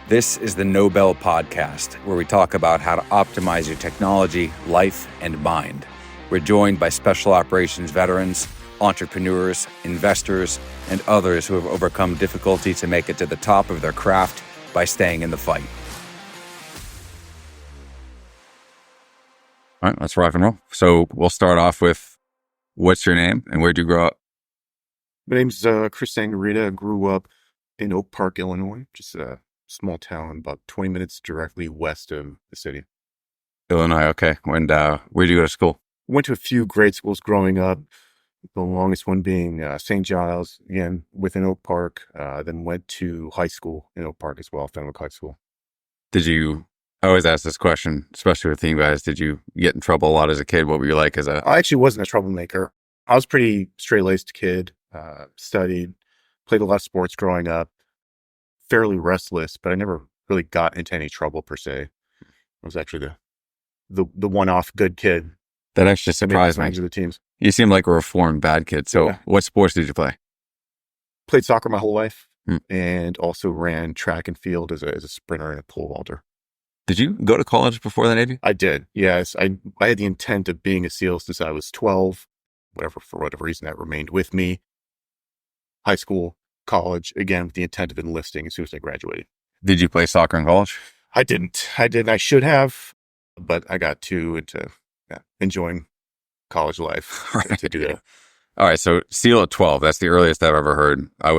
This is the Nobel Podcast, where we talk about how to optimize your technology, life, and mind. We're joined by special operations veterans, entrepreneurs, investors, and others who have overcome difficulty to make it to the top of their craft by staying in the fight. All right, let's rock and roll. So we'll start off with, what's your name and where'd you grow up? My name's Chris Angarita. I grew up in Oak Park, Illinois, just a small town about 20 minutes directly west of the city. Illinois, okay. And where'd you go to school? Went to a few great schools growing up, the longest one being St. Giles, again, within Oak Park. Then went to high school in Oak Park as well, Fenwick High School. I always ask this question, especially with team guys, did you get in trouble a lot as a kid? What were you like as a... I actually wasn't a troublemaker. I was a pretty straight-laced kid, studied, played a lot of sports growing up, fairly restless, but I never really got into any trouble per se. I was actually the one-off good kid. That actually surprised me. The teams. You seem like a reformed bad kid. So Yeah. What sports did you play? Played soccer my whole life and also ran track and field as a sprinter and a pole vaulter. Did you go to college before the Navy? I did, yes. I had the intent of being a SEAL since I was 12, for whatever reason that remained with me. High school, college, again, with the intent of enlisting as soon as I graduated. Did you play soccer in college? I didn't. I should have, but I got too into enjoying college life to do that. All right, so SEAL at 12, that's the earliest I've ever heard. I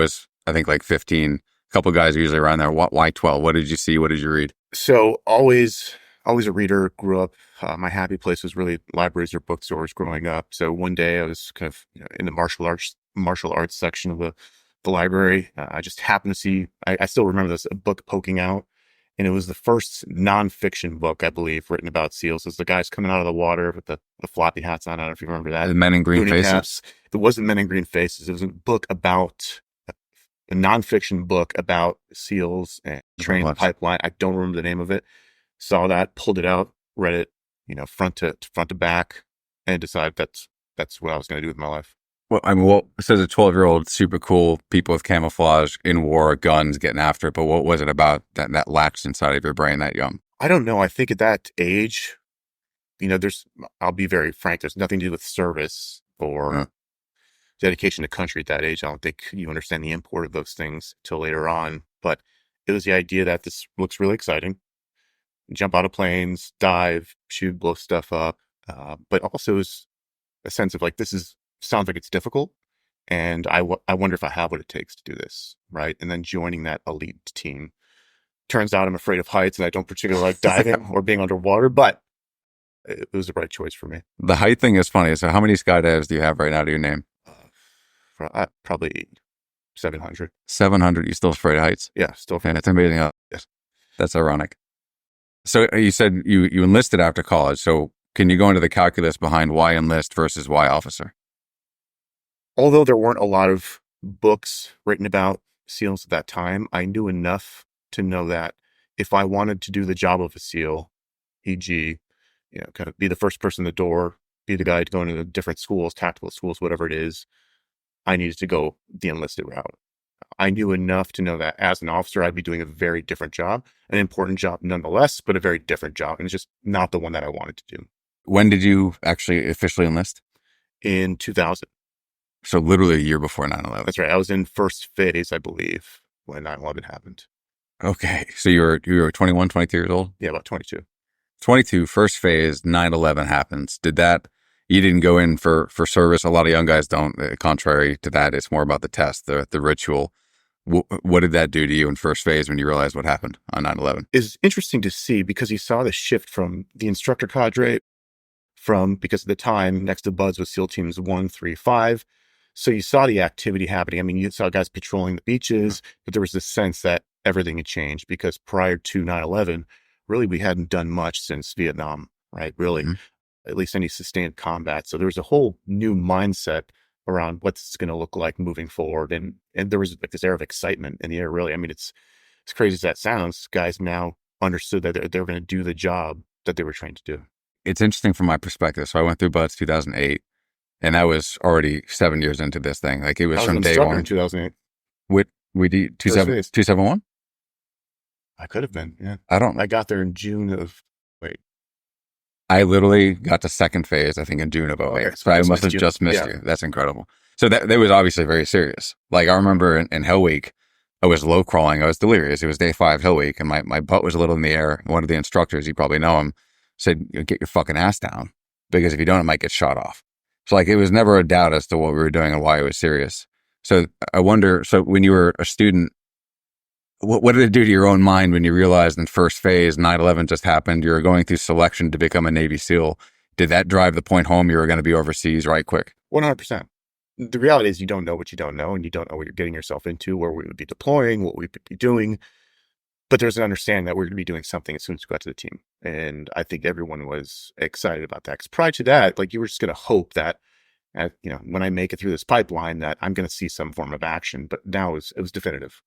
think like 15. A couple of guys are usually around there. Why 12? What did you see? What did you read? So always a reader. Grew up, my happy place was really libraries or bookstores growing up. So one day I was kind of in the martial arts section of the library. I just happened to see, I still remember this, a book poking out. And it was the first nonfiction book, I believe, written about SEALs. It was the guys coming out of the water with the floppy hats on. I don't know if you remember that. The men in green faces? Caps. It wasn't men in green faces. It was a book about, a nonfiction book about SEALs and training pipeline. I don't remember the name of it. Saw that, pulled it out, read it, front to back, and decided that's what I was going to do with my life. Well, it says a 12-year-old, super cool, people with camouflage, in war, guns, getting after it. But what was it about that latched inside of your brain that young? I don't know. I think at that age, I'll be very frank, there's nothing to do with service or dedication to country at that age. I don't think you understand the import of those things till later on. But it was the idea that this looks really exciting. Jump out of planes, dive, shoot, blow stuff up. But also is a sense of like, sounds like it's difficult. And I wonder if I have what it takes to do this, right? And then joining that elite team. Turns out I'm afraid of heights and I don't particularly like diving or being underwater, but it was the right choice for me. The height thing is funny. So how many skydives do you have right now to your name? Probably 700. 700? You still afraid of heights? Yeah, still afraid. And it's amazing. Yes. That's ironic. So you said you enlisted after college. So can you go into the calculus behind why enlist versus why officer? Although there weren't a lot of books written about SEALs at that time, I knew enough to know that if I wanted to do the job of a SEAL, e.g., kind of be the first person in the door, be the guy to go into the different schools, tactical schools, whatever it is, I needed to go the enlisted route. I knew enough to know that as an officer, I'd be doing a very different job, an important job nonetheless, but a very different job. And it's just not the one that I wanted to do. When did you actually officially enlist? In 2000. So literally a year before 9/11. That's right. I was in first phase, I believe, when 9/11 happened. Okay. So you were 21, 22 years old? Yeah, about 22. 22, first phase, 9/11 happens. You didn't go in for service. A lot of young guys don't. Contrary to that, it's more about the test, the ritual. What did that do to you in first phase when you realized what happened on 9/11? It's interesting to see because you saw the shift from the instructor cadre because at the time, next to BUDS was SEAL Teams 1, 3, 5. So you saw the activity happening. I mean, you saw guys patrolling the beaches, but there was this sense that everything had changed because prior to 9/11, really, we hadn't done much since Vietnam, right? Really, at least any sustained combat. So there was a whole new mindset around what this is going to look like moving forward. And there was like this air of excitement in the air, really. I mean, it's crazy as that sounds. Guys now understood that they were going to do the job that they were trained to do. It's interesting from my perspective. So I went through BUDS 2008. And I was already 7 years into this thing. Like it was from day one. In 2008. We did 271? I could have been. Yeah. I got there in June of, wait. I literally got to second phase, I think, in June of '08. Okay. So I must missed have you. just missed Yeah. you. That's incredible. So that was obviously very serious. Like I remember in Hell Week, I was low crawling. I was delirious. It was day 5 Hell Week and my butt was a little in the air. One of the instructors, you probably know him, said, get your fucking ass down because if you don't, it might get shot off. So like it was never a doubt as to what we were doing and why it was serious. So I wonder, so when you were a student, what did it do to your own mind when you realized in first phase 9/11 just happened? You were going through selection to become a Navy SEAL. Did that drive the point home you were going to be overseas right quick? 100%. The reality is you don't know what you don't know, and you don't know what you're getting yourself into, where we would be deploying, what we would be doing. But there's an understanding that we're going to be doing something as soon as we got to the team. And I think everyone was excited about that. Because prior to that, like you were just going to hope that, when I make it through this pipeline, that I'm going to see some form of action. But now it was definitive.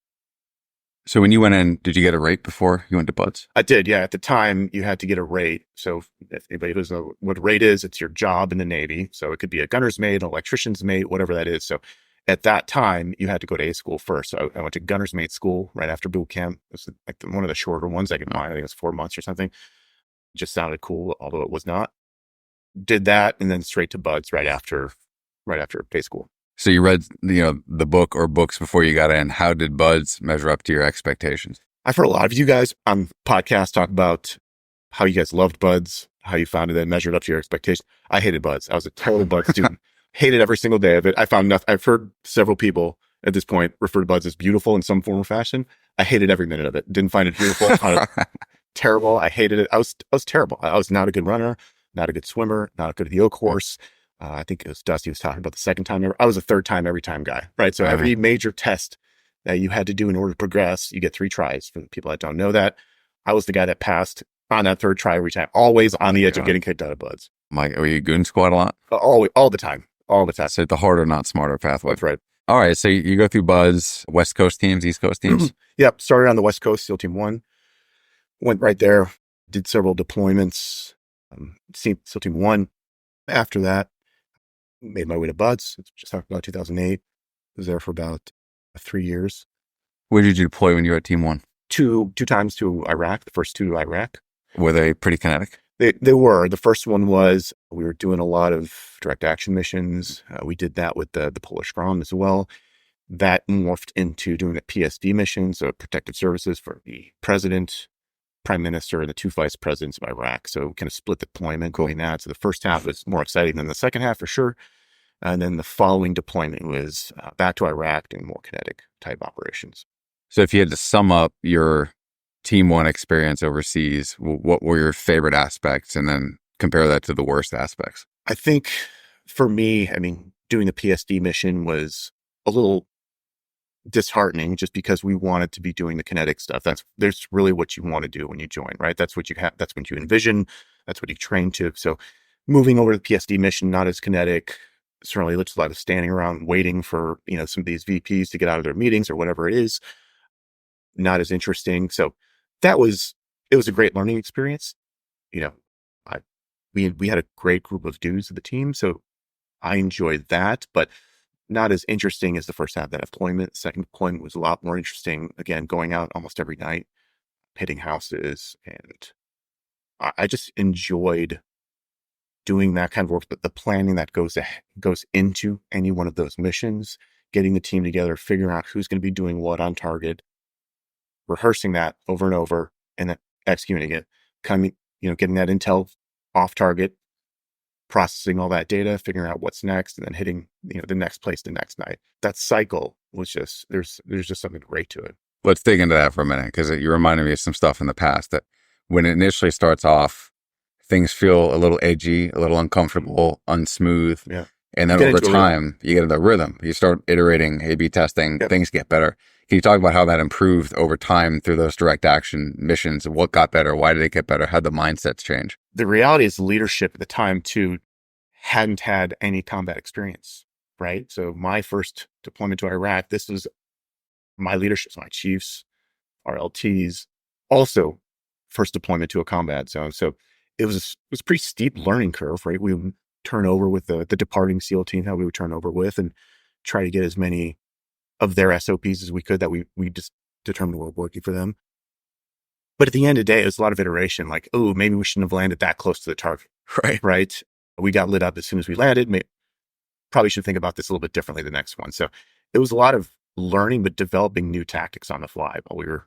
So when you went in, did you get a rate before you went to Buds? I did, yeah. At the time, you had to get a rate. So if anybody doesn't know what a rate is, it's your job in the Navy. So it could be a gunner's mate, an electrician's mate, whatever that is. So at that time, you had to go to A school first. So I went to gunner's mate school right after boot camp. It was like one of the shorter ones I could find. I think it was 4 months or something. It just sounded cool, although it was not. Did that and then straight to Buds right after A school. So you read, the book or books before you got in. How did Buds measure up to your expectations? I've heard a lot of you guys on podcasts talk about how you guys loved Buds, how you found it and measured up to your expectations. I hated Buds. I was a total Buds student. Hated every single day of it. I found nothing. I've heard several people at this point refer to Buds as beautiful in some form or fashion. I hated every minute of it. Didn't find it beautiful. Terrible. I hated it. I was terrible. I was not a good runner, not a good swimmer, not good at the oak course. I think it was Dusty was talking about the second time. I was a third time every time guy, right? So every major test that you had to do in order to progress, you get 3 tries. For the people that don't know that, I was the guy that passed on that third try every time, always on the edge of getting kicked out of Buds. Mike, were you goon squad a lot? All the time. So the harder, not smarter pathway. That's right. All right. So you go through Buds, West Coast teams, East Coast teams? Yep. Started on the West Coast, SEAL Team 1. Went right there, did several deployments, SEAL Team 1. After that, made my way to Buds. Just talked about 2008. Was there for about 3 years. Where did you deploy when you were at Team 1? Two times to Iraq, the first 2 to Iraq. Were they pretty kinetic? They were. The first one was we were doing a lot of direct action missions. We did that with the Polish Grom as well. That morphed into doing a PSD mission, so protective services for the president, prime minister, and the 2 vice presidents of Iraq. So kind of split deployment going that. So the first half was more exciting than the second half for sure. And then the following deployment was back to Iraq doing more kinetic type operations. So if you had to sum up your Team 1 experience overseas, what were your favorite aspects? And then compare that to the worst aspects. I think for me, doing the PSD mission was a little disheartening just because we wanted to be doing the kinetic stuff. There's really what you want to do when you join, right? That's what you have. That's what you envision. That's what you train to. So moving over to the PSD mission, not as kinetic, certainly looks a lot of standing around waiting for, some of these VPs to get out of their meetings or whatever it is. Not as interesting. So it was a great learning experience. We had a great group of dudes of the team. So I enjoyed that, but not as interesting as the first half of that deployment. Second deployment was a lot more interesting. Again, going out almost every night, hitting houses. And I just enjoyed doing that kind of work, but the planning that goes into any one of those missions, getting the team together, figuring out who's going to be doing what on target, rehearsing that over and over, and then executing it, getting that intel off target, processing all that data, figuring out what's next, and then hitting, the next place the next night. That cycle was just, there's just something great to it. Let's dig into that for a minute, because you reminded me of some stuff in the past that when it initially starts off, things feel a little edgy, a little uncomfortable, unsmooth. Yeah. And then over time, you get into rhythm. You start iterating, A/B testing, things get better. Can you talk about how that improved over time through those direct action missions? What got better? Why did it get better? How did the mindsets change? The reality is leadership at the time too hadn't had any combat experience, right? So my first deployment to Iraq, this was my leadership, my chiefs, our LTs, also first deployment to a combat zone. So it was a pretty steep learning curve, right? We would turn over with the departing SEAL team, how we would turn over with, and try to get as many of their SOPs as we could that we just determined were working for them. But at the end of the day, it was a lot of iteration. Like, oh, maybe we shouldn't have landed that close to the target. Right. Right. We got lit up as soon as we landed. Probably should think about this a little bit differently the next one. So it was a lot of learning, but developing new tactics on the fly while we were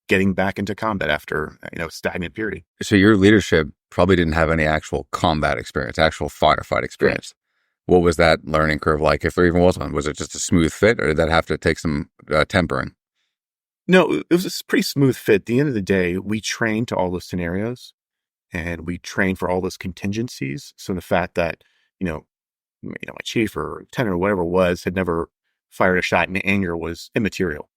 getting back into combat after, a stagnant period. So your leadership probably didn't have any actual combat experience, actual firefight experience. Right. What was that learning curve like, if there even was one? Was it just a smooth fit, or did that have to take some tempering? No, it was a pretty smooth fit. At the end of the day, we trained to all those scenarios and we trained for all those contingencies. So the fact that, my chief or lieutenant or whatever it was had never fired a shot in anger was immaterial,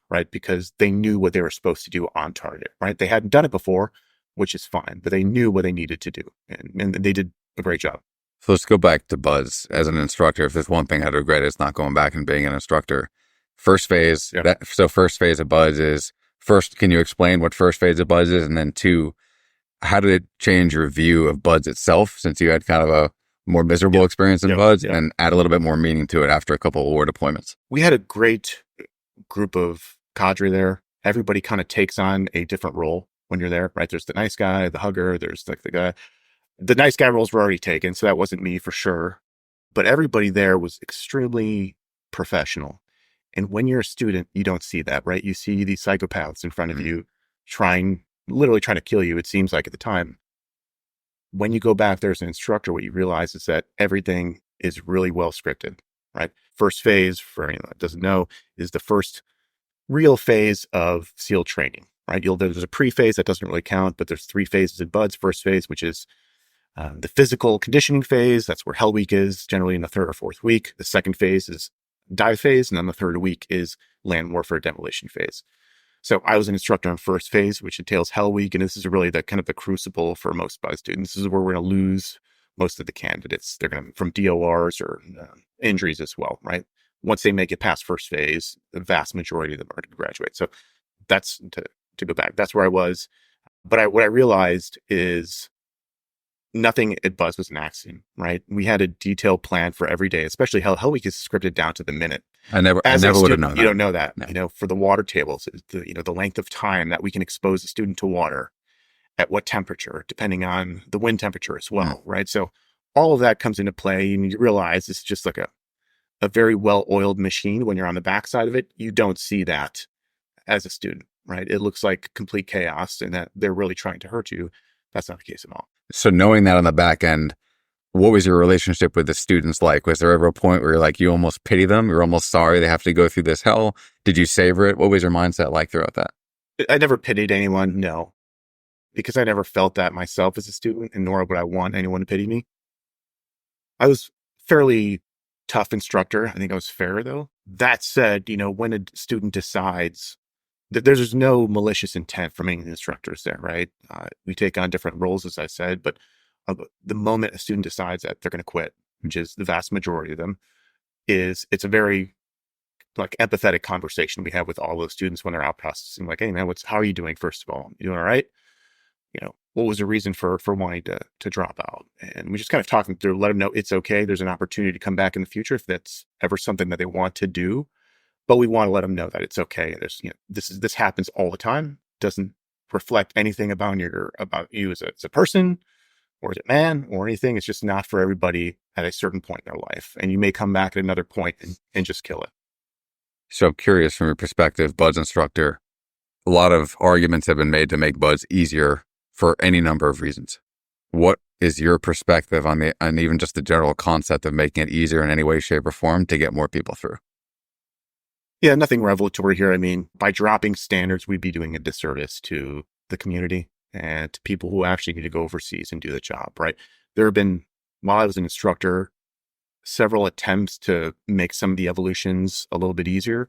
right? Because they knew what they were supposed to do on target, right? They hadn't done it before, which is fine, but they knew what they needed to do, and they did a great job. So let's go back to Buzz as an instructor. If there's one thing I'd regret, it's not going back and being an instructor. First phase. Yeah. First phase of Buzz is, first, can you explain what first phase of Buzz is? And then two, how did it change your view of Buzz itself, since you had kind of a more miserable experience in Buzz, and add a little bit more meaning to it after a couple of war deployments? We had a great group of cadre there. Everybody kind of takes on a different role when you're there, right? There's the nice guy, the hugger, there's like the guy. The nice guy roles were already taken, so that wasn't me for sure. But everybody there was extremely professional. And when you're a student, you don't see that, right? You see these psychopaths in front of you literally trying to kill you, it seems like at the time. When you go back there as an instructor, what you realize is that everything is really well scripted, right? First phase, for anyone that doesn't know, is the first real phase of SEAL training, right? There's a pre-phase that doesn't really count, but there's 3 phases in BUDS. First phase, which is the physical conditioning phase. That's where Hell Week is, generally in the 3rd or 4th week. The second phase is dive phase, and then the 3rd week is land warfare demolition phase. So I was an instructor on first phase, which entails Hell Week, and this is really the kind of the crucible for most BUDS students. This is where we're going to lose most of the candidates. They're going to from DORs or injuries as well, right? Once they make it past first phase, the vast majority of them are going to graduate. So that's to go back. That's where I was. But what I realized is nothing at BUDS was an accident, right? We had a detailed plan for every day, especially Hell Week is scripted down to the minute. I never would have known that. You don't know that. No. For the water tables, the length of time that we can expose a student to water, at what temperature, depending on the wind temperature as well, right? So all of that comes into play, and you realize it's just like a very well-oiled machine. When you're on the backside of it, you don't see that as a student, right? It looks like complete chaos and that they're really trying to hurt you. That's not the case at all. So knowing that on the back end, what was your relationship with the students like? Was there ever a point where you're like, you almost pity them? You're almost sorry they have to go through this hell? Did you savor it? What was your mindset like throughout that? I never pitied anyone, no. Because I never felt that myself as a student, and nor would I want anyone to pity me. I was fairly tough instructor. I think I was fair, though. That said, when a student decides that there's no malicious intent from any of the instructors there, right? We take on different roles, as I said, but the moment a student decides that they're going to quit, which is the vast majority of them, it's a very empathetic conversation we have with all those students when they're out processing. Like, hey man, how are you doing? First of all, you doing all right? What was the reason for wanting to drop out? And we just kind of talk them through, let them know it's okay. There's an opportunity to come back in the future if that's ever something that they want to do. But we want to let them know that it's okay. There's, this happens all the time. Doesn't reflect anything about you as a person or as a man or anything. It's just not for everybody at a certain point in their life. And you may come back at another point and just kill it. So I'm curious, from your perspective, BUDS instructor, a lot of arguments have been made to make BUDS easier for any number of reasons. What is your perspective on even just the general concept of making it easier in any way, shape, or form to get more people through? Yeah, nothing revelatory here. I mean, by dropping standards, we'd be doing a disservice to the community and to people who actually need to go overseas and do the job, right? There have been, while I was an instructor, several attempts to make some of the evolutions a little bit easier.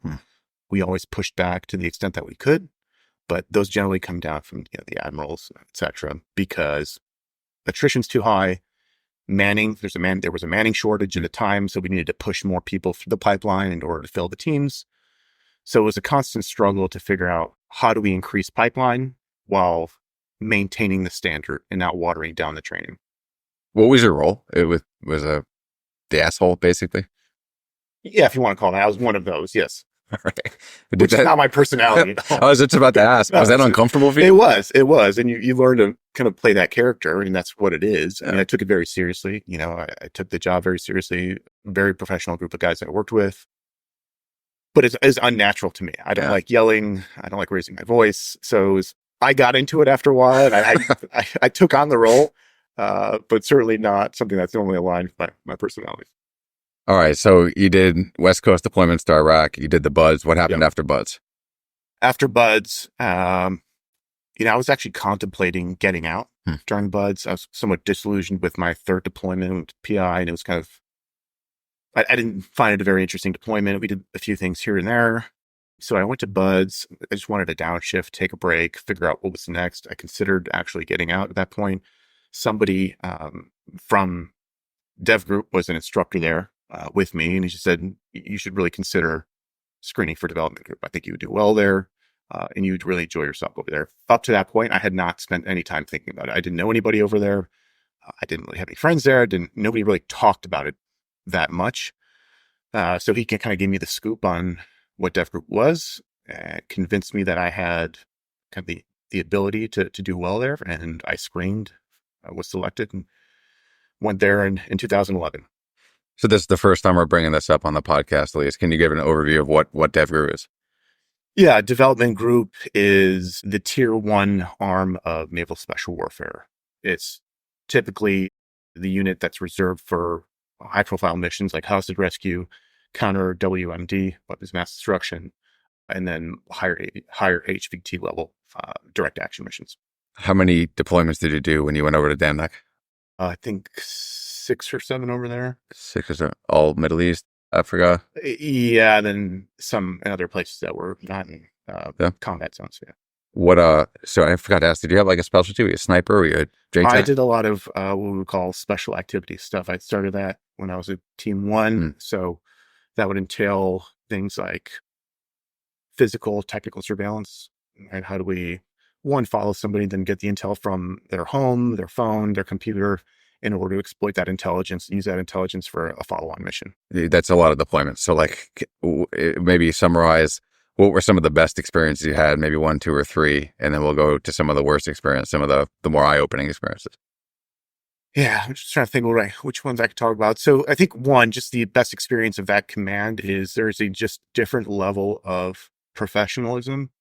We always pushed back to the extent that we could, but those generally come down from the admirals, etc., because attrition's too high. Manning, there was a manning shortage at the time, so we needed to push more people through the pipeline in order to fill the teams. So it was a constant struggle to figure out how do we increase pipeline while maintaining the standard and not watering down the training. What was your role? It was the asshole, basically? Yeah, if you want to call it. I was one of those, yes. Right. which is not my personality at all. I was just about to ask, was that uncomfortable for you? It was. And you learn to kind of play that character, and that's what it is. I mean, I took it very seriously. I took the job very seriously, very professional group of guys that I worked with. But it's unnatural to me. I don't like yelling. I don't like raising my voice. So I got into it after a while, and I took on the role, but certainly not something that's normally aligned with my personality. All right. So you did West Coast deployments to Iraq. You did the Buds. What happened after Buds? After Buds, I was actually contemplating getting out during Buds. I was somewhat disillusioned with my third deployment with PI, and it was kind of, I didn't find it a very interesting deployment. We did a few things here and there. So I went to Buds. I just wanted to downshift, take a break, figure out what was next. I considered actually getting out at that point. Somebody from Dev Group was an instructor there with me, and he just said, you should really consider screening for development group. I think you would do well there, and you would really enjoy yourself over there. Up to that point, I had not spent any time thinking about it. I didn't know anybody over there. I didn't really have any friends there. Nobody really talked about it that much. So he kind of gave me the scoop on what Dev Group was, and convinced me that I had kind of the ability to do well there. And I screened, I was selected, and went there in 2011. So this is the first time we're bringing this up on the podcast, at least. Can you give an overview of what Dev Group is? Yeah, Development Group is the tier 1 arm of Naval Special Warfare. It's typically the unit that's reserved for high-profile missions like hostage rescue, counter WMD, weapons of mass destruction, and then higher HVT level direct action missions. How many deployments did you do when you went over to Damnak? I think 6 or 7 over there. 6 or 7, all Middle East, Africa? Yeah, then some in other places that were not in combat zones. Yeah. What, so I forgot to ask, did you have like a specialty? Were you a sniper? Were you a JTAC? I did a lot of what we would call special activity stuff. I started that when I was at Team 1. So that would entail things like physical, technical surveillance. And how do we, one, follow somebody, then get the intel from their home, their phone, their computer, in order to exploit that intelligence, use that intelligence for a follow-on mission. That's a lot of deployments. So like maybe summarize what were some of the best experiences you had, maybe 1, 2, or 3, and then we'll go to some of the worst experiences, some of the more eye-opening experiences. Yeah, I'm just trying to think which ones I could talk about. So I think one, just the best experience of that command is there's a just different level of professionalism,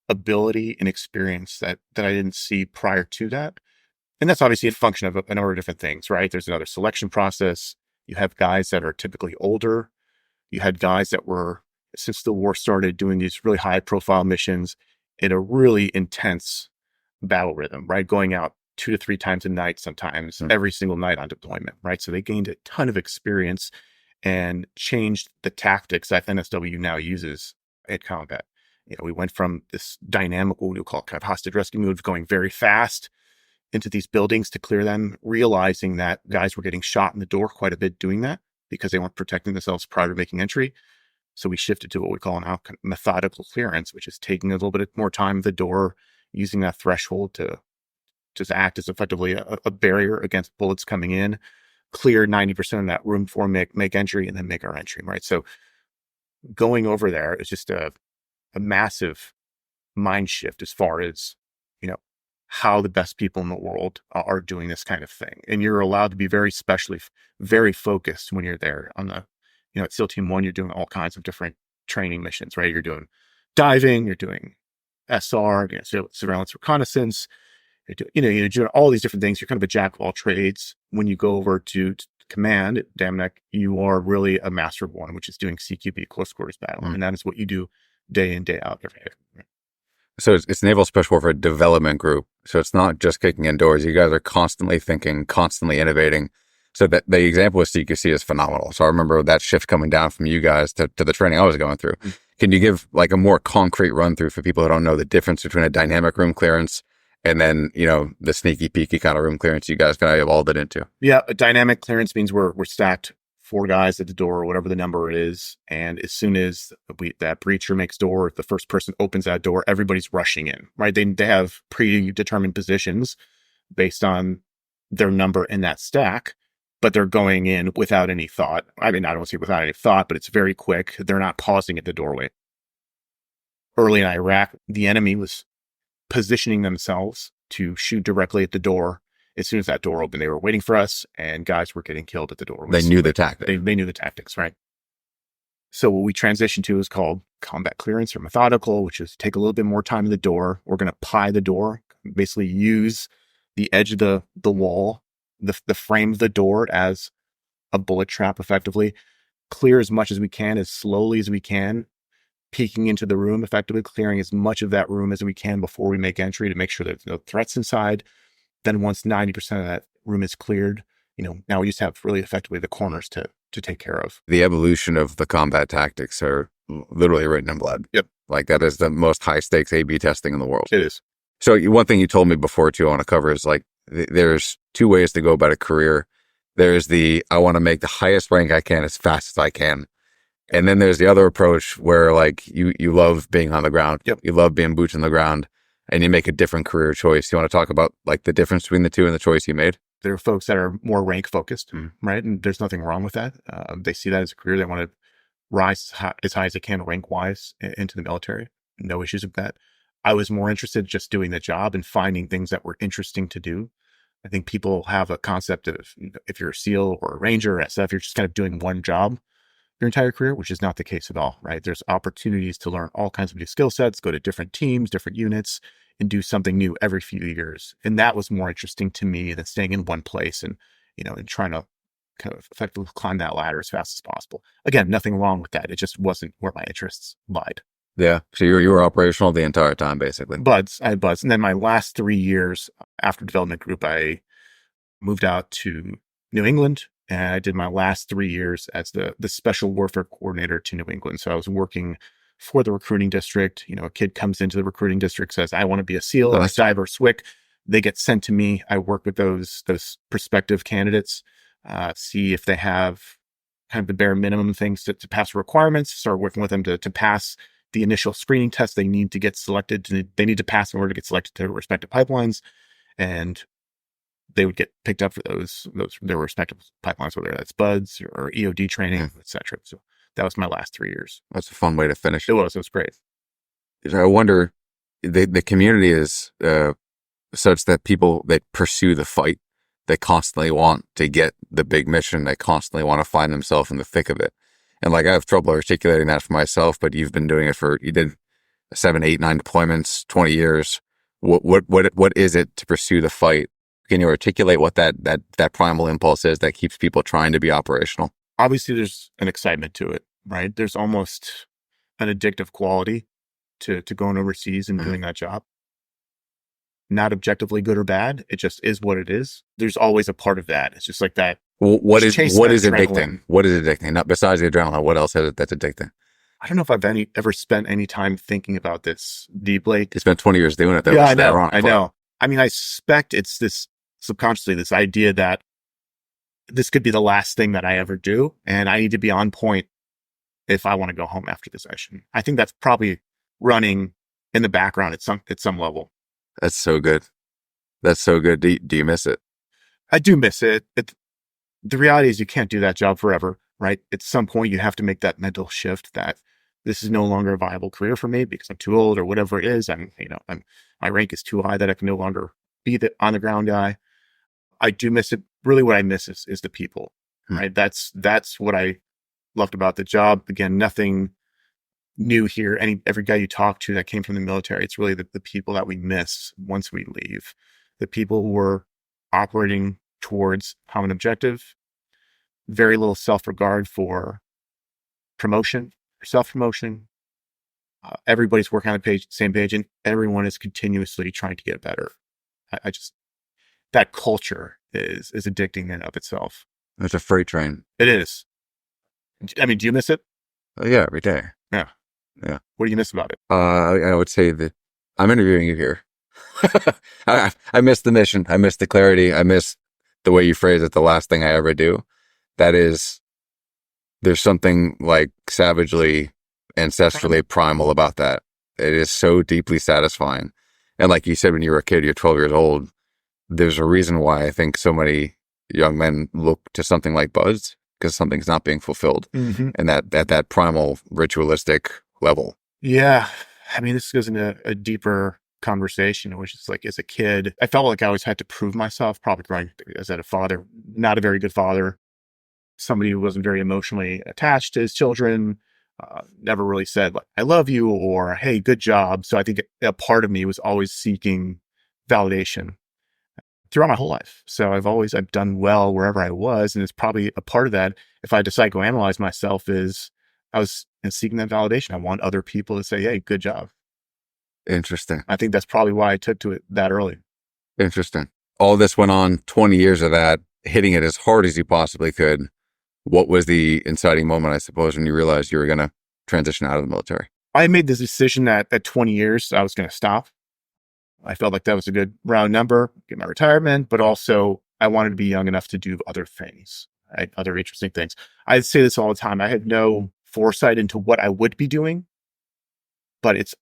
ability, and experience that I didn't see prior to that. And that's obviously a function of a number of different things, right? There's another selection process. You have guys that are typically older. You had guys that were, since the war started, doing these really high profile missions in a really intense battle rhythm, right? Going out 2 to 3 times a night, sometimes every single night on deployment, right? So they gained a ton of experience and changed the tactics that NSW now uses at combat. We went from this dynamic, what we would call kind of hostage rescue move, going very fast into these buildings to clear them, realizing that guys were getting shot in the door quite a bit doing that because they weren't protecting themselves prior to making entry. So we shifted to what we call now methodical clearance, which is taking a little bit more time at the door, using that threshold to just act as effectively a barrier against bullets coming in, clear 90% of that room for make entry, and then make our entry, right? So going over there is just a massive mind shift as far as, how the best people in the world are doing this kind of thing. And you're allowed to be very focused when you're there on the, at SEAL Team 1, you're doing all kinds of different training missions, right? You're doing diving, you're doing SR, surveillance reconnaissance, you're doing all these different things. You're kind of a jack of all trades. When you go over to command at Damnak, you are really a master of one, which is doing CQB, close quarters battle. And that is what you do day in, day out, every day. So it's Naval Special Warfare Development Group. So it's not just kicking indoors. You guys are constantly thinking, constantly innovating. So that the example with CQC is phenomenal. So I remember that shift coming down from you guys to the training I was going through. Can you give like a more concrete run through for people who don't know the difference between a dynamic room clearance and then, the sneaky peeky kind of room clearance you guys kind of evolved it into? Yeah, a dynamic clearance means we're stacked 4 guys at the door, or whatever the number is. And as soon as that breacher makes door, the first person opens that door, everybody's rushing in, right? They have predetermined positions based on their number in that stack. but they're going in without any thought. I mean, I don't say without any thought, but it's very quick. They're not pausing at the doorway. Early in Iraq, the enemy was positioning themselves to shoot directly at the door. As soon as that door opened, they were waiting for us, and guys were getting killed at the door. They knew the tactics. They knew the tactics, right? So what we transitioned to is called combat clearance or methodical, which is take a little bit more time at the door. We're going to pie the door, basically use the edge of the wall, the frame of the door as a bullet trap, effectively. Clear as much as we can, as slowly as we can, peeking into the room, effectively clearing as much of that room as we can before we make entry to make sure there's no threats inside. Then once 90% of that room is cleared, now we just have really effectively the corners to take care of. The evolution of the combat tactics are literally written in blood. Yep. Like that is the most high stakes A/B testing in the world. It is. So one thing you told me before too, I want to cover is like, there's two ways to go about a career. There's I want to make the highest rank I can as fast as I can. And then there's the other approach where like you love being on the ground. Yep. You love being boots on the ground and you make a different career choice. You want to talk about like the difference between the two and the choice you made? There are folks that are more rank focused, right? And there's nothing wrong with that. They see that as a career. They want to rise as high as they can rank wise into the military. No issues with that. I was more interested just doing the job and finding things that were interesting to do. I think people have a concept of if you're a SEAL or a Ranger or SF, you're just kind of doing one job your entire career, which is not the case at all, right? There's opportunities to learn all kinds of new skill sets, go to different teams, different units, and do something new every few years. And that was more interesting to me than staying in one place and, and trying to kind of effectively climb that ladder as fast as possible. Again, nothing wrong with that. It just wasn't where my interests lied. Yeah. So you were operational the entire time, basically. I had buds. And then my last 3 years after development group, I moved out to New England. And I did my last 3 years as the special warfare coordinator to New England. So I was working for the recruiting district. A kid comes into the recruiting district, says, I want to be a SEAL or a Skydiver or SWIC. They get sent to me. I work with those prospective candidates, see if they have kind of the bare minimum things to pass requirements, start working with them to pass the initial screening test they need to get selected. They need to pass in order to get selected to respective pipelines. And they would get picked up for their respective pipelines, whether that's buds or EOD training, etc. So that was my last 3 years. That's a fun way to finish. It was great. I wonder, the community is such that people that pursue the fight, they constantly want to get the big mission. They constantly want to find themselves in the thick of it. And like, I have trouble articulating that for myself, but you've been doing it you did 7, 8, 9 deployments, 20 years. What is it to pursue the fight? Can you articulate what that primal impulse is that keeps people trying to be operational? Obviously, there's an excitement to it, right? There's almost an addictive quality to going overseas and doing that job. Not objectively good or bad. It just is what it is. There's always a part of that. It's just like that. Well, what is addicting? What is addicting? Not besides the adrenaline, what else is it that's addicting? I don't know if I've ever spent any time thinking about this deeply. You spent 20 years doing it. Yeah, I know. I mean, I suspect it's this subconsciously, this idea that this could be the last thing that I ever do. And I need to be on point if I want to go home after this session. I think that's probably running in the background at some level. That's so good. That's so good. Do you miss it? I do miss it. The reality is you can't do that job forever, right? At some point you have to make that mental shift that this is no longer a viable career for me because I'm too old or whatever it is. My rank is too high that I can no longer be the on the ground guy. I do miss it. Really what I miss is the people, right? That's what I loved about the job. Again, nothing new here. Every guy you talk to that came from the military, it's really the people that we miss once we leave. The people who were operating towards common objective, very little self-regard for promotion, self-promotion. Everybody's working on the same page, and everyone is continuously trying to get better. That culture is addicting in and of itself. It's a freight train. It is. I mean, do you miss it? Yeah, every day. Yeah. What do you miss about it? I would say that I'm interviewing you here. I miss the mission. I miss the clarity. I miss the way you phrase it. The last thing I ever do. That is, there's something like savagely, ancestrally primal about that. It is so deeply satisfying. And like you said, when you were a kid, you're 12 years old. There's a reason why I think so many young men look to something like Buzz because something's not being fulfilled, and that primal ritualistic level. Yeah. I mean, this goes into a deeper conversation, which is like, as a kid, I felt like I always had to prove myself, probably growing as a father, not a very good father, somebody who wasn't very emotionally attached to his children, never really said like, I love you or, hey, good job. So I think a part of me was always seeking validation throughout my whole life. So I've done well wherever I was. And it's probably a part of that. If I had to psychoanalyze myself, is I was seeking that validation. I want other people to say, hey, good job. Interesting. I think that's probably why I took to it that early. Interesting. All this went on, 20 years of that, hitting it as hard as you possibly could. What was the inciting moment, I suppose, when you realized you were going to transition out of the military? I made this decision that at 20 years, I was going to stop. I felt like that was a good round number, get my retirement, but also I wanted to be young enough to do other things, right? Other interesting things. I say this all the time. I had no foresight into what I would be doing, but it's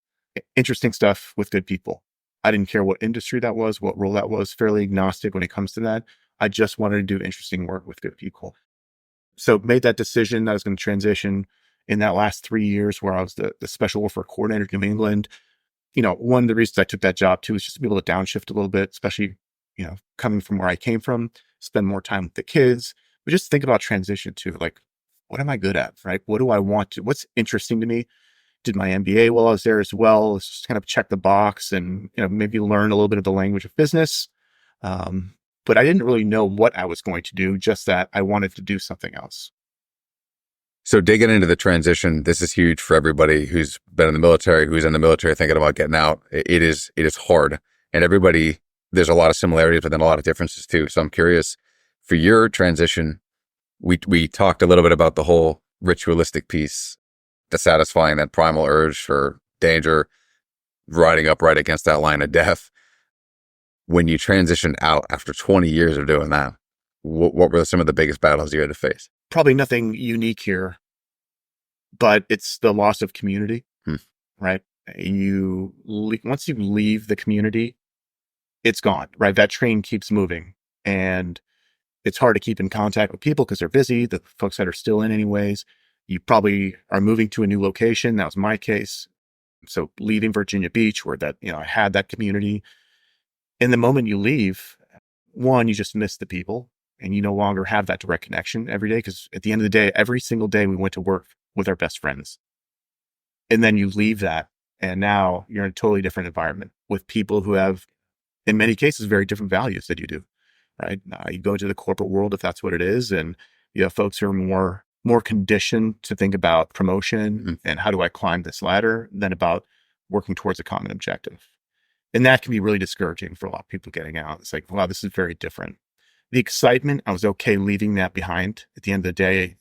interesting stuff with good people. I didn't care what industry that was, what role that was, fairly agnostic when it comes to that. I just wanted to do interesting work with good people. So made that decision that I was going to transition in that last 3 years where I was the special warfare coordinator in New England. One of the reasons I took that job too is just to be able to downshift a little bit, especially, coming from where I came from, spend more time with the kids, but just think about transition too. Like, what am I good at, right? What do I want to, what's interesting to me? Did my MBA while I was there as well. Let's just kind of check the box and, maybe learn a little bit of the language of business. But I didn't really know what I was going to do, just that I wanted to do something else. So digging into the transition, this is huge for everybody who's been in the military, who's in the military thinking about getting out. It is hard. And everybody, there's a lot of similarities, but then a lot of differences too. So I'm curious, for your transition, we talked a little bit about the whole ritualistic piece, the satisfying that primal urge for danger, riding up right against that line of death. When you transitioned out after 20 years of doing that, what were some of the biggest battles you had to face? Probably nothing unique here, but it's the loss of community, right? Once you leave the community, it's gone, right? That train keeps moving, and it's hard to keep in contact with people because they're busy. The folks that are still in anyways, you probably are moving to a new location. That was my case. So leaving Virginia Beach where I had that community. And the moment you leave, one, you just miss the people and you no longer have that direct connection every day. Because at the end of the day, every single day we went to work with our best friends. And then you leave that and now you're in a totally different environment with people who have, in many cases, very different values that you do, right? You go into the corporate world if that's what it is. And you have folks who are more conditioned to think about promotion and how do I climb this ladder than about working towards a common objective. And that can be really discouraging for a lot of people getting out. It's like, wow, this is very different. The excitement, I was okay leaving that behind. At the end of the day,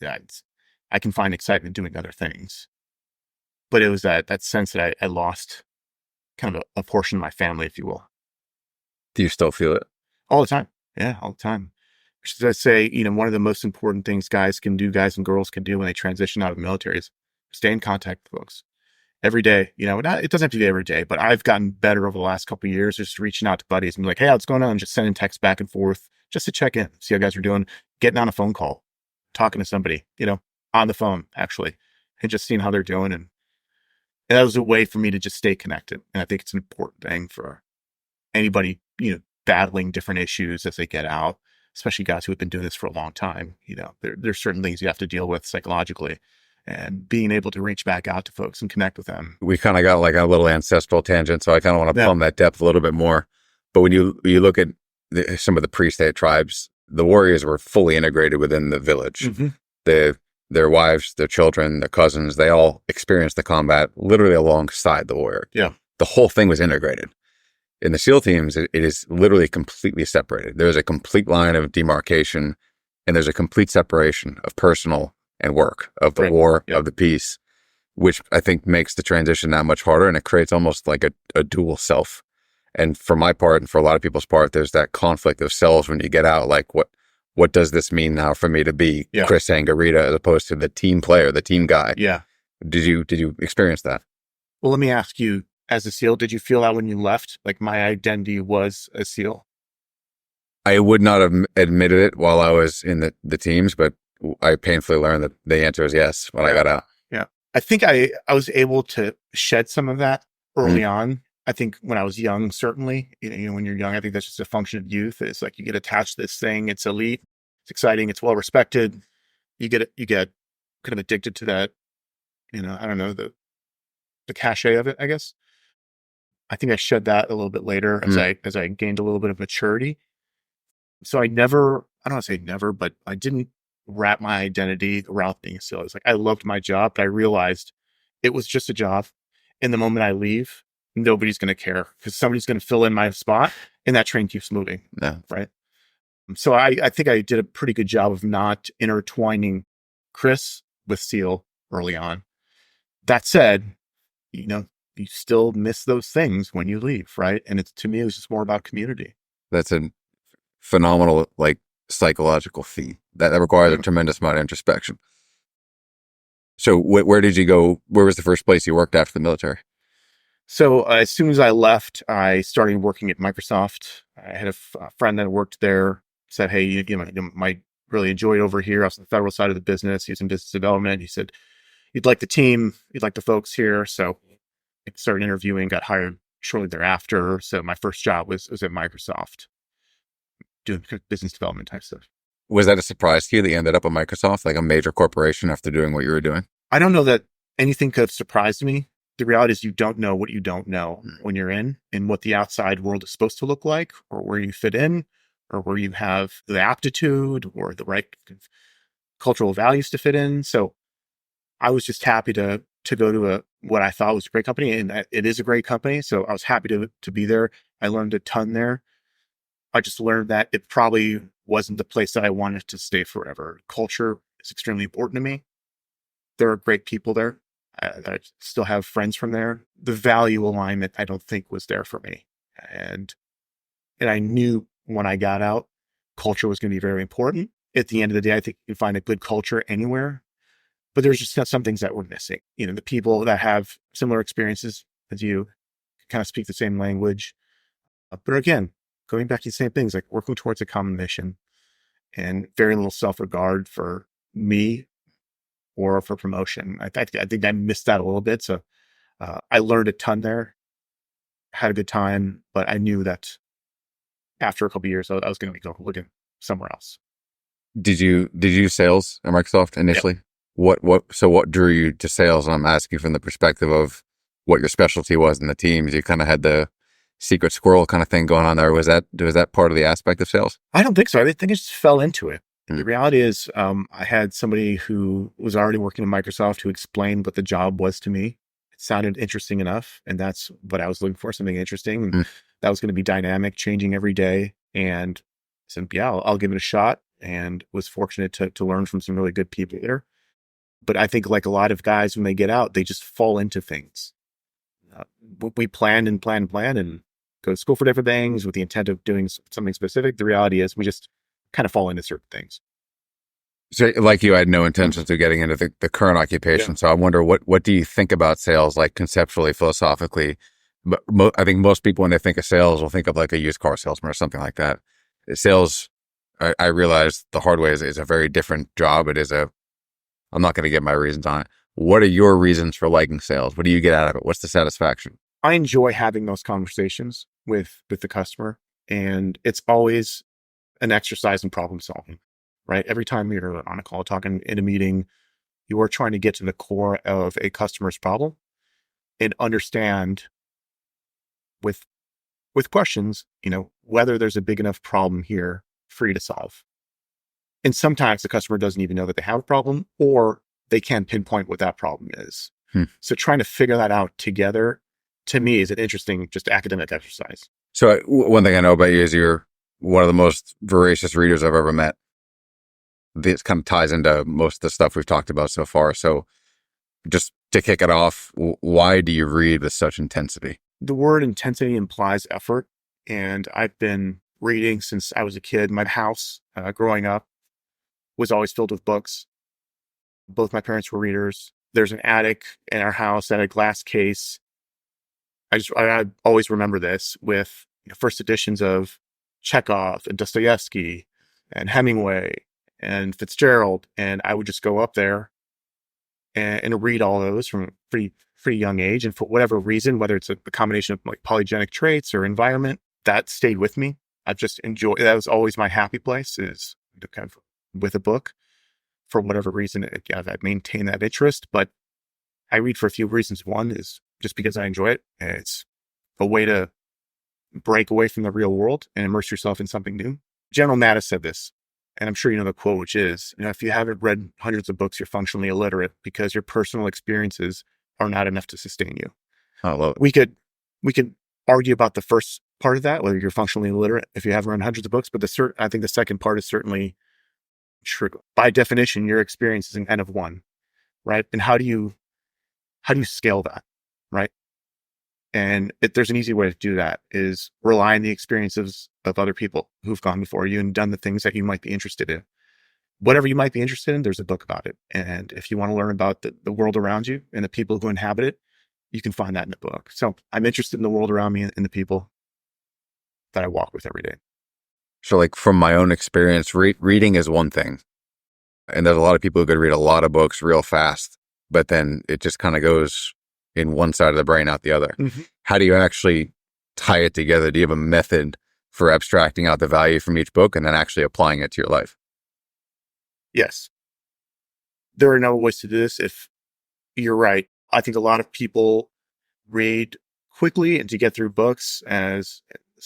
I can find excitement doing other things. But it was that sense that I lost kind of a portion of my family, if you will. Do you still feel it? All the time. Yeah, all the time. Which is, I say, one of the most important things guys and girls can do when they transition out of the military is stay in contact with folks. Every day, it doesn't have to be every day, but I've gotten better over the last couple of years, just reaching out to buddies and be like, hey, what's going on? Just sending texts back and forth just to check in, see how guys are doing, getting on a phone call, talking to somebody, on the phone actually, and just seeing how they're doing. And that was a way for me to just stay connected. And I think it's an important thing for anybody, battling different issues as they get out, especially guys who have been doing this for a long time. There's certain things you have to deal with psychologically. And being able to reach back out to folks and connect with them. We kind of got like a little ancestral tangent, so I kind of want to plumb that depth a little bit more. But when you look at some of the pre-state tribes, the warriors were fully integrated within the village. Their wives, their children, their cousins, they all experienced the combat literally alongside the warrior. Yeah. The whole thing was integrated. In the SEAL teams, it is literally completely separated. There's a complete line of demarcation, and there's a complete separation of personal and work, of the war, of the peace, which I think makes the transition that much harder, and it creates almost like a dual self. And for my part, and for a lot of people's part, there's that conflict of selves when you get out. Like, what does this mean now for me to be Chris Angarita as opposed to the team player, the team guy? Yeah. Did you experience that? Well, let me ask you, as a SEAL, did you feel that when you left? Like, my identity was a SEAL? I would not have admitted it while I was in the teams, but I painfully learned that the answer is yes when I got out. Yeah. I think I was able to shed some of that early on. I think when I was young, certainly, when you're young, I think that's just a function of youth. It's like you get attached to this thing. It's elite. It's exciting. It's well respected. You get kind of addicted to that. I don't know, the cachet of it, I guess. I think I shed that a little bit later as I gained a little bit of maturity. So I don't want to say never, but I didn't wrap my identity around being a SEAL. It's like I loved my job, but I realized it was just a job. And the moment I leave, nobody's going to care because somebody's going to fill in my spot and that train keeps moving. Yeah. Right. So I think I did a pretty good job of not intertwining Chris with SEAL early on. That said, you still miss those things when you leave. Right. And to me, it was just more about community. That's a phenomenal, psychological feat that requires a tremendous amount of introspection. So where did you go? Where was the first place you worked after the military? So as soon as I left, I started working at Microsoft. I had a friend that worked there, said, hey, you might really enjoy it over here. I was on the federal side of the business. He was in business development. He said, you'd like the team, you'd like the folks here. So I started interviewing, got hired shortly thereafter. So my first job was at Microsoft, doing business development type stuff. Was that a surprise to you that you ended up at Microsoft, like a major corporation, after doing what you were doing? I don't know that anything could have surprised me. The reality is you don't know what you don't know when you're in and what the outside world is supposed to look like or where you fit in or where you have the aptitude or the right cultural values to fit in. So I was just happy to go to what I thought was a great company, and it is a great company. So I was happy to be there. I learned a ton there. I just learned that it probably wasn't the place that I wanted to stay forever. Culture is extremely important to me. There are great people there. I still have friends from there. The value alignment, I don't think was there for me. And I knew when I got out, culture was going to be very important. At the end of the day, I think you can find a good culture anywhere, but there's just some things that were missing. The people that have similar experiences as you kind of speak the same language. But again, going back to the same things, like working towards a common mission and very little self-regard for me or for promotion. I think I missed that a little bit. So I learned a ton there, had a good time, but I knew that after a couple of years, I was going to go looking somewhere else. Did you do sales at Microsoft initially? Yep. What drew you to sales? And I'm asking from the perspective of what your specialty was in the teams. You kind of had the secret squirrel kind of thing going on there. Was that part of the aspect of sales? I don't think so. I think I just fell into it. The reality is, I had somebody who was already working at Microsoft who explained what the job was to me. It sounded interesting enough, and that's what I was looking for, something interesting. And that was going to be dynamic, changing every day. And I said, yeah, I'll give it a shot, and was fortunate to learn from some really good people there. But I think like a lot of guys, when they get out, they just fall into things. We plan and go to school for different things with the intent of doing something specific. The reality is we just kind of fall into certain things. So like you had no intentions of getting into the current occupation. Yeah. So I wonder, what do you think about sales, like conceptually, philosophically? But I think most people, when they think of sales, will think of like a used car salesman or something like that. Sales, I realize the hard way, is a very different job. I'm not going to get my reasons on it. What are your reasons for liking sales? What do you get out of it? What's the satisfaction? I enjoy having those conversations with the customer, and it's always an exercise in problem solving, right? Every time you're on a call, talking in a meeting, you are trying to get to the core of a customer's problem and understand with questions, whether there's a big enough problem here for you to solve. And sometimes the customer doesn't even know that they have a problem, or they can't pinpoint what that problem is. So trying to figure that out together, to me, is an interesting, just academic exercise. So one thing I know about you is you're one of the most voracious readers I've ever met. This kind of ties into most of the stuff we've talked about so far. So just to kick it off, why do you read with such intensity? The word intensity implies effort. And I've been reading since I was a kid. My house, growing up, was always filled with books. Both my parents were readers. There's an attic in our house that had a glass case. I always remember this with first editions of Chekhov and Dostoevsky and Hemingway and Fitzgerald. And I would just go up there and read all those from a pretty young age. And for whatever reason, whether it's a combination of like polygenic traits or environment, that stayed with me. I've just enjoyed, that was always my happy place, is to kind of with a book. For whatever reason, I've maintained that interest, but I read for a few reasons. One is just because I enjoy it. It's a way to break away from the real world and immerse yourself in something new. General Mattis said this, and I'm sure you know the quote, which is, if you haven't read hundreds of books, you're functionally illiterate because your personal experiences are not enough to sustain you. I love it. We could argue about the first part of that, whether you're functionally illiterate if you haven't read hundreds of books, but I think the second part is certainly true. By definition, your experience is an N of one, right? And how do you scale that, right? And there's an easy way to do that, is rely on the experiences of other people who've gone before you and done the things that you might be interested in. Whatever you might be interested in, there's a book about it. And if you want to learn about the world around you and the people who inhabit it, you can find that in the book. So I'm interested in the world around me and the people that I walk with every day. So like from my own experience, reading is one thing. And there's a lot of people who could read a lot of books real fast, but then it just kind of goes in one side of the brain, out the other. Mm-hmm. How do you actually tie it together? Do you have a method for abstracting out the value from each book and then actually applying it to your life? Yes. There are a number of ways to do this. If you're right, I think a lot of people read quickly and to get through books as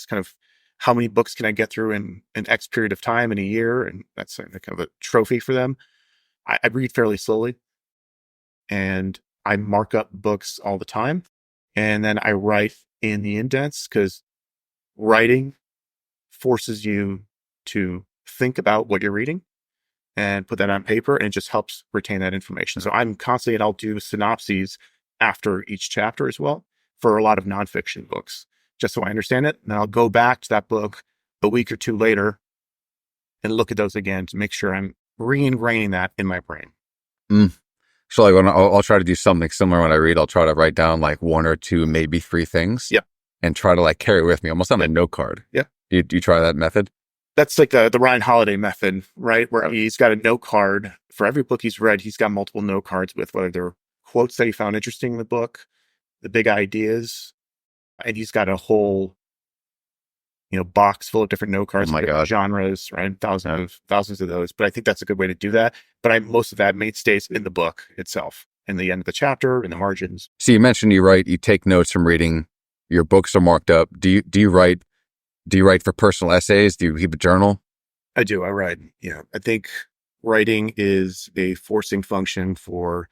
kind of, how many books can I get through in an X period of time in a year? And that's kind of a trophy for them. I read fairly slowly, and I mark up books all the time. And then I write in the indents, because writing forces you to think about what you're reading and put that on paper, and it just helps retain that information. So I'm constantly, and I'll do synopses after each chapter as well for a lot of nonfiction books, just so I understand it. And I'll go back to that book a week or two later and look at those again to make sure I'm re-ingraining that in my brain. So like when I'll try to do something similar when I read, I'll try to write down like one or two, maybe three things. Yeah. And try to like carry it with me almost on a note card. Yeah. Do you try that method? That's like the Ryan Holiday method, right? Where he's got a note card for every book he's read. He's got multiple note cards with whether they're quotes that he found interesting in the book, the big ideas, and he's got a whole, box full of different note cards, oh my God, genres, right? Thousands of those. But I think that's a good way to do that. But most of that stays in the book itself, in the end of the chapter, in the margins. So you mentioned you take notes from reading. Your books are marked up. Do you write for personal essays? Do you keep a journal? I do. I write. I think writing is a forcing function for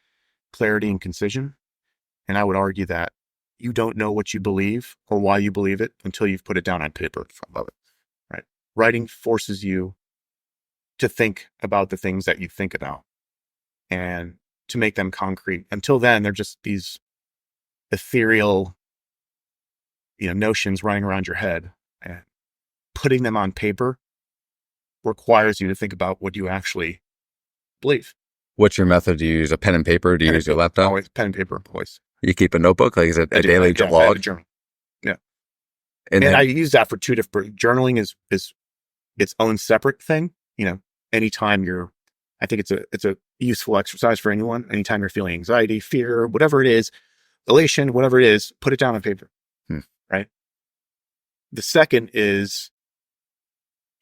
clarity and concision. And I would argue that you don't know what you believe or why you believe it until you've put it down on paper. I love it. Right. Writing forces you to think about the things that you think about and to make them concrete. Until then, they're just these ethereal, notions running around your head. And putting them on paper requires you to think about what you actually believe. What's your method? Do you use a pen and paper? Do you use your laptop? Always pen and paper, always. You keep a notebook? Like, is it a daily log? Journal. Yeah. And I use that for two different. Journaling is its own separate thing. Anytime I think it's a useful exercise for anyone. Anytime you're feeling anxiety, fear, whatever it is, elation, whatever it is, put it down on paper. Right. The second is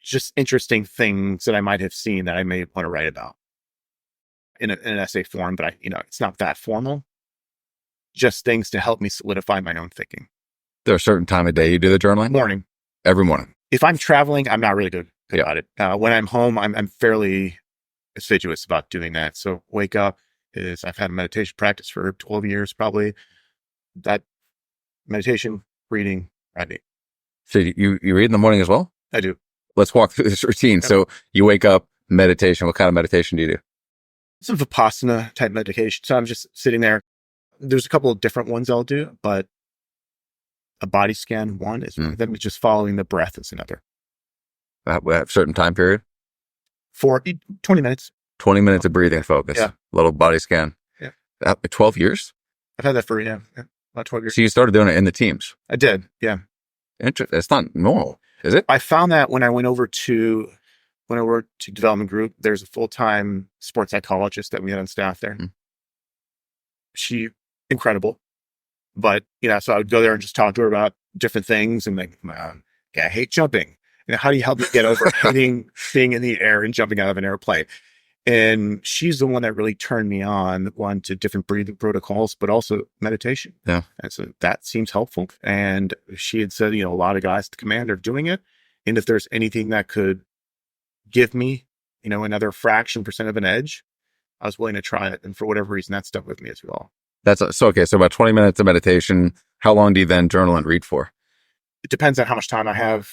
just interesting things that I might have seen that I may want to write about in an essay form, but it's not that formal. Just things to help me solidify my own thinking. There a certain time of day you do the journaling? Morning. Every morning. If I'm traveling, I'm not really good about it. When I'm home, I'm fairly assiduous about doing that. So wake up I've had a meditation practice for 12 years, probably. That meditation, reading, writing. So you read in the morning as well? I do. Let's walk through this routine. Yep. So you wake up, meditation. What kind of meditation do you do? Some Vipassana type meditation. So I'm just sitting there. There's a couple of different ones I'll do, but a body scan one is one of them. Just following the breath is another. A certain time period? For 20 minutes. 20 minutes of breathing focus. Yeah. Little body scan. Yeah. 12 years? I've had that for, about 12 years. So you started doing it in the teams? I did, yeah. It's not normal, is it? I found that when I went over to development group, there's a full-time sports psychologist that we had on staff there. She incredible. But, so I would go there and just talk to her about different things and like, I hate jumping. How do you help me get over hating being in the air and jumping out of an airplane? And she's the one that really turned me on to different breathing protocols, but also meditation. Yeah. And so that seems helpful. And she had said, a lot of guys at the command are doing it. And if there's anything that could give me, another fraction % of an edge, I was willing to try it. And for whatever reason, that stuck with me as well. So about 20 minutes of meditation. How long do you then journal and read for? It depends on how much time I have,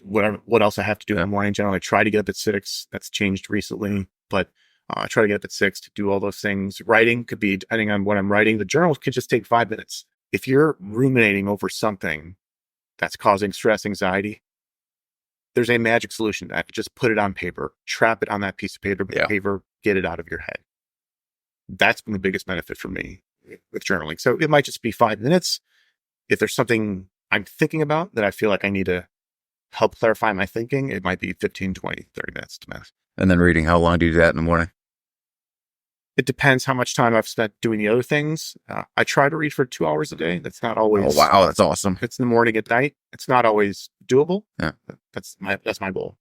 what else I have to do in the morning. Generally, I try to get up at 6. That's changed recently, but I try to get up at 6 to do all those things. Writing could be, depending on what I'm writing. The journal could just take 5 minutes. If you're ruminating over something that's causing stress, anxiety, there's a magic solution to that. Just put it on paper, trap it on that piece of paper, get it out of your head. That's been the biggest benefit for me with journaling. So it might just be 5 minutes. If there's something I'm thinking about that I feel like I need to help clarify my thinking, it might be 15, 20, 30 minutes to max. And then reading, how long do you do that in the morning? It depends how much time I've spent doing the other things. I try to read for 2 hours a day. That's not always. Oh, wow. That's awesome. It's in the morning, at night. It's not always doable. Yeah. That's my goal.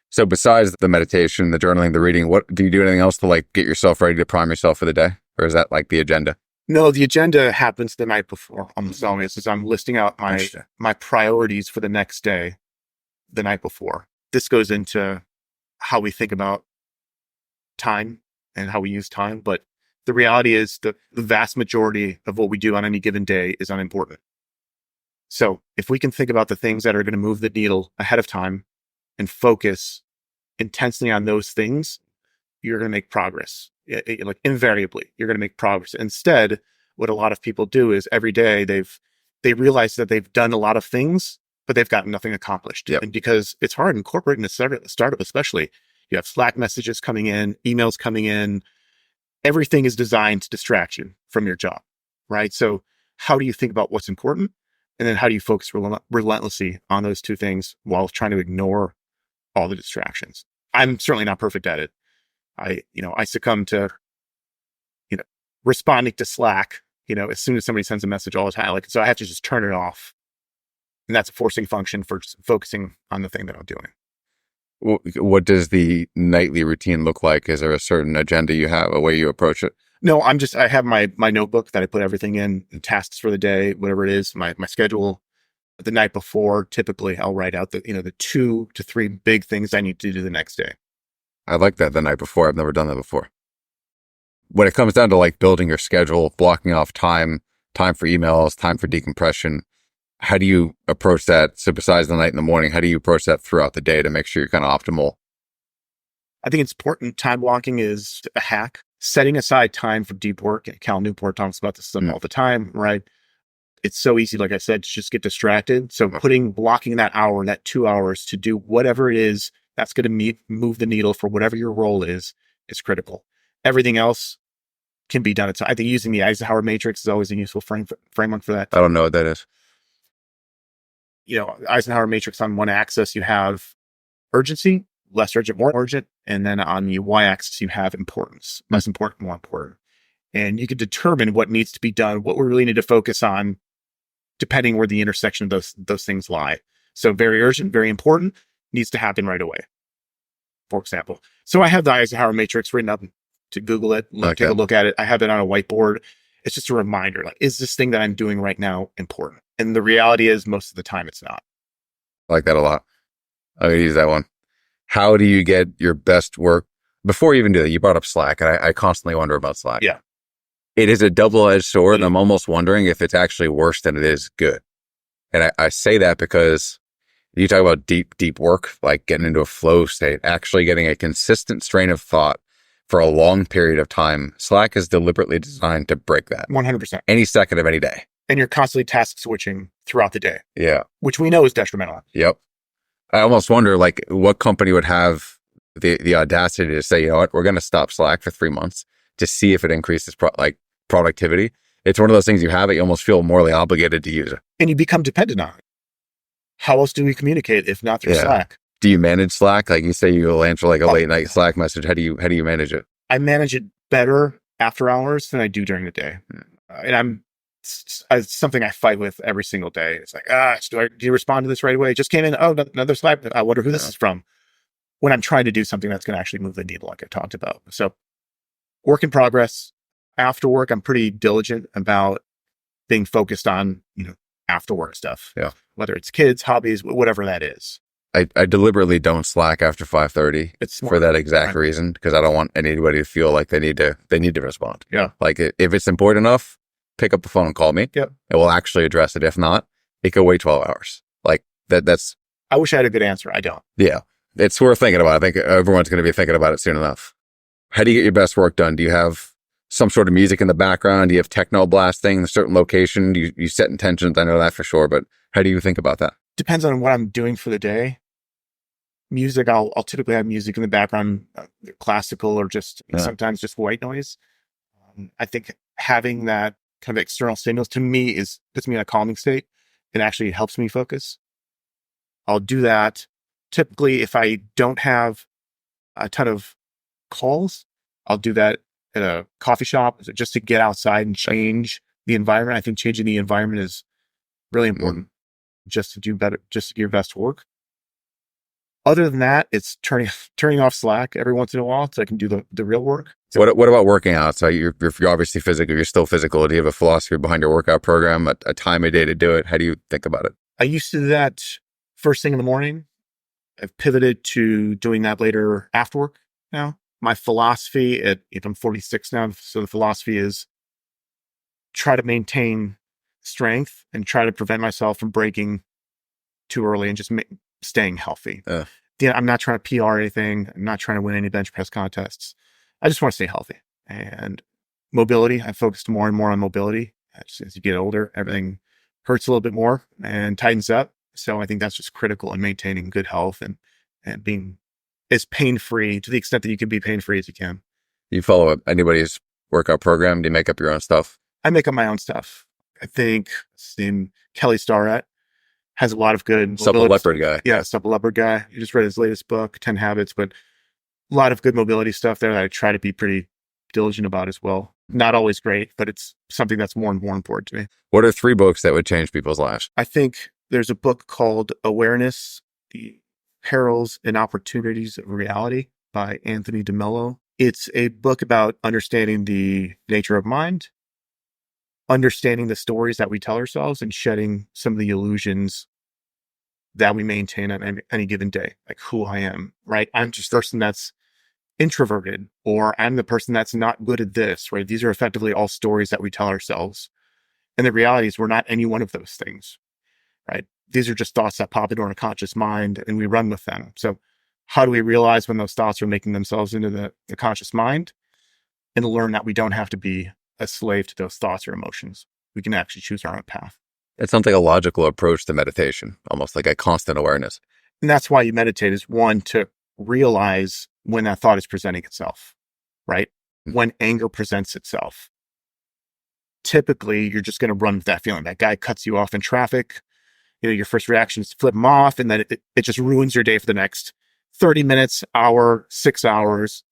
So besides the meditation, the journaling, the reading, what do you do anything else to like get yourself ready to prime yourself for the day? Or is that like the agenda? No, the agenda happens the night before. Almost always, as I'm listing out my priorities for the next day, the night before. This goes into how we think about time and how we use time. But the reality is the vast majority of what we do on any given day is unimportant. So if we can think about the things that are going to move the needle ahead of time and focus intensely on those things, you're going to make progress. Like invariably, you're going to make progress. Instead, what a lot of people do is every day they realize that they've done a lot of things, but they've gotten nothing accomplished. Yep. And because it's hard in corporate and a startup especially, you have Slack messages coming in, emails coming in. Everything is designed to distract you from your job, right? So how do you think about what's important? And then how do you focus relentlessly on those two things while trying to ignore all the distractions? I'm certainly not perfect at it. I succumb to, responding to Slack, as soon as somebody sends a message all the time. So I have to just turn it off. And that's a forcing function for just focusing on the thing that I'm doing. What does the nightly routine look like? Is there a certain agenda you have, a way you approach it? No, I have my notebook that I put everything in, the tasks for the day, whatever it is, my schedule. The night before, typically I'll write out the 2 to 3 big things I need to do the next day. I like that, the night before. I've never done that before. When it comes down to like building your schedule, blocking off time for emails, time for decompression, how do you approach that? So besides the night and the morning, how do you approach that throughout the day to make sure you're kind of optimal? I think it's important. Time blocking is a hack. Setting aside time for deep work. Cal Newport talks about this all the time, right? It's so easy, like I said, to just get distracted. So blocking that hour, that 2 hours to do whatever it is that's going to move the needle for whatever your role is critical. Everything else can be done. I think using the Eisenhower matrix is always a useful framework for that. I don't know what that is. Eisenhower matrix, on one axis, you have urgency, less urgent, more urgent. And then on the y-axis, you have importance, less important, more important. And you can determine what needs to be done, what we really need to focus on, depending where the intersection of those things lie. So very urgent, very important, needs to happen right away, for example. So I have the Eisenhower matrix written up to Google it, take a look at it. I have it on a whiteboard. It's just a reminder, is this thing that I'm doing right now important? And the reality is most of the time it's not. I like that a lot. I'm going to use that one. How do you get your best work? Before you even do that, you brought up Slack, and I constantly wonder about Slack. Yeah. It is a double-edged sword, and I'm almost wondering if it's actually worse than it is good. And I say that because you talk about deep work, like getting into a flow state, actually getting a consistent strain of thought for a long period of time. Slack is deliberately designed to break that. 100%. Any second of any day. And you're constantly task switching throughout the day. Yeah. Which we know is detrimental. Yep. I almost wonder, what company would have the audacity to say, you know what, we're going to stop Slack for 3 months to see if it increases productivity. It's one of those things you have it, you almost feel morally obligated to use it. And you become dependent on it. how else do we communicate if not through Slack? Do you manage Slack? Like you say, you'll answer like a late night Slack message. How do you manage it? I manage it better after hours than I do during the day. And it's something I fight with every single day. It's like, do you respond to this right away? It just came in. Oh, another Slack. I wonder who this is from. When I'm trying to do something that's going to actually move the needle, like I talked about. So work in progress. After work, I'm pretty diligent about being focused on, after work stuff. Yeah. Whether it's kids, hobbies, whatever that is. I deliberately don't Slack after 5:30. It's for that exact reason, because I don't want anybody to feel like they need to respond. Yeah. Like if it's important enough, pick up the phone and call me. Yep. And we'll actually address it. If not, it could wait 12 hours. Like that's. I wish I had a good answer. I don't. Yeah. It's worth thinking about. I think everyone's going to be thinking about it soon enough. How do you get your best work done? Do you have some sort of music in the background? Do you have techno blasting in a certain location? Do you set intentions? I know that for sure, but how do you think about that? Depends on what I'm doing for the day. Music, I'll typically have music in the background, classical or just sometimes just white noise. I think having that kind of external stimulus to me puts me in a calming state. It actually helps me focus. I'll do that. Typically, if I don't have a ton of calls, I'll do that at a coffee shop just to get outside and change the environment. I think changing the environment is really important just to do better, just to get your best work. Other than that, it's turning off Slack every once in a while so I can do the real work. So what about working out? So you're obviously physical. You're still physical. Do you have a philosophy behind your workout program, a time a day to do it? How do you think about it? I used to do that first thing in the morning. I've pivoted to doing that later after work now. My philosophy, I'm 46 now, so the philosophy is try to maintain strength and try to prevent myself from breaking too early and just staying healthy. I'm not trying to PR anything. I'm not trying to win any bench press contests. I just want to stay healthy. And mobility, I focused more and more on mobility. As you get older, everything hurts a little bit more and tightens up. So I think that's just critical in maintaining good health and being as pain-free to the extent that you can be pain-free as you can. You follow anybody's workout program? Do you make up your own stuff? I make up my own stuff. I think his name, Kelly Starrett, has a lot of good... Supple Leopard guy. Yeah, Supple Leopard guy. You just read his latest book, 10 Habits, but a lot of good mobility stuff there that I try to be pretty diligent about as well. Not always great, but it's something that's more and more important to me. What are 3 books that would change people's lives? I think there's a book called Awareness, The Perils and Opportunities of Reality by Anthony DeMello. It's a book about understanding the nature of mind, understanding the stories that we tell ourselves, and shedding some of the illusions that we maintain on any given day, like who I am, right? I'm just the person that's introverted, or I'm the person that's not good at this, right? These are effectively all stories that we tell ourselves. And the reality is we're not any one of those things, right? These are just thoughts that pop into our conscious mind and we run with them. So how do we realize when those thoughts are making themselves into the conscious mind, and learn that we don't have to be a slave to those thoughts or emotions? We can actually choose our own path. It sounds like a logical approach to meditation, almost like a constant awareness. And that's why you meditate, is one, to realize when that thought is presenting itself, right? When anger presents itself. Typically, you're just going to run with that feeling. That guy cuts you off in traffic. Your first reaction is to flip him off, and then it just ruins your day for the next 30 minutes, hour, 6 hours.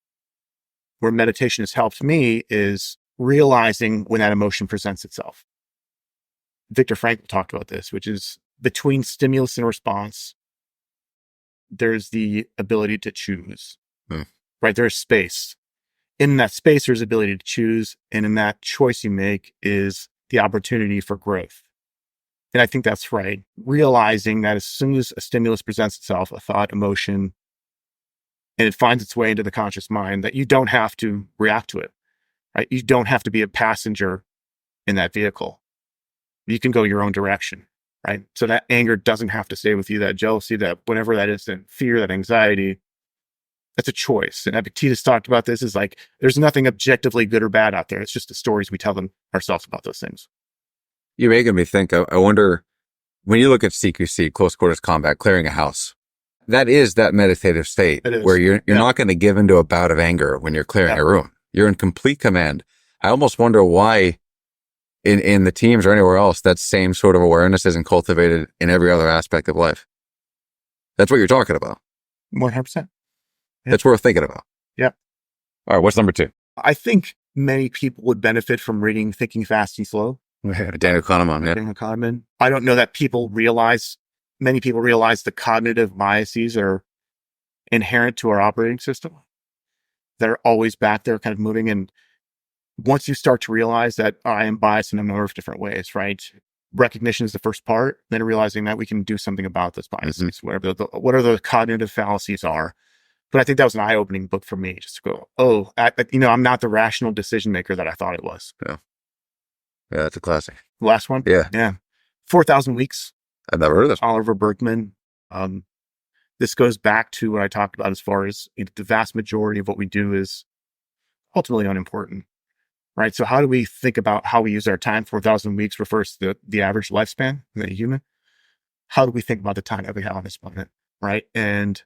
Where meditation has helped me is realizing when that emotion presents itself. Viktor Frankl talked about this, which is between stimulus and response, there's the ability to choose, right? There's space. In that space, there's ability to choose. And in that choice you make is the opportunity for growth. And I think that's right. Realizing that as soon as a stimulus presents itself, a thought, emotion, and it finds its way into the conscious mind, that you don't have to react to it, right? You don't have to be a passenger in that vehicle. You can go your own direction, right? So that anger doesn't have to stay with you, that jealousy, that whatever that is, that fear, that anxiety, that's a choice. And Epictetus talked about this, is like, there's nothing objectively good or bad out there. It's just the stories we tell them ourselves about those things. You're making me think, I wonder, when you look at CQC, close quarters combat, clearing a house, that is that meditative state where you're not going to give into a bout of anger when you're clearing a room. You're in complete command. I almost wonder why in the teams or anywhere else, that same sort of awareness isn't cultivated in every other aspect of life. That's what you're talking about. 100%. Yeah. That's worth thinking about. Yep. All right. What's number 2? I think many people would benefit from reading Thinking Fast and Slow. Daniel Kahneman. Yeah. Daniel Kahneman. I don't know that many people realize the cognitive biases are inherent to our operating system. They're always back there kind of moving. And once you start to realize that I am biased in a number of different ways, right? Recognition is the first part, then realizing that we can do something about those biases, whatever the cognitive fallacies are. But I think that was an eye-opening book for me, just to go, I'm not the rational decision maker that I thought it was. Yeah. Yeah, that's a classic. Last one? Yeah. Yeah. 4,000 Weeks. I've never heard of this. Oliver Berkman. This goes back to what I talked about as far as the vast majority of what we do is ultimately unimportant, right? So how do we think about how we use our time? 4,000 weeks refers to the average lifespan of a human. How do we think about the time that we have on this planet, right? And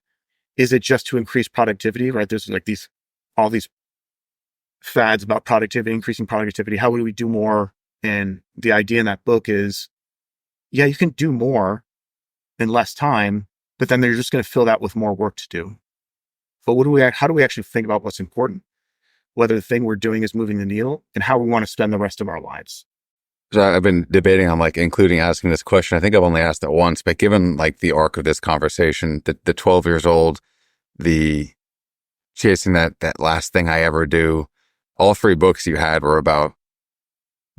is it just to increase productivity, right? There's like all these fads about productivity, increasing productivity. How do we do more? And the idea in that book is, yeah, you can do more in less time, but then they're just going to fill that with more work to do. But how do we actually think about what's important? Whether the thing we're doing is moving the needle and how we want to spend the rest of our lives. So I've been debating on including asking this question. I think I've only asked it once, but given the arc of this conversation, the 12 years old, the chasing that last thing I ever do, all 3 books you had were about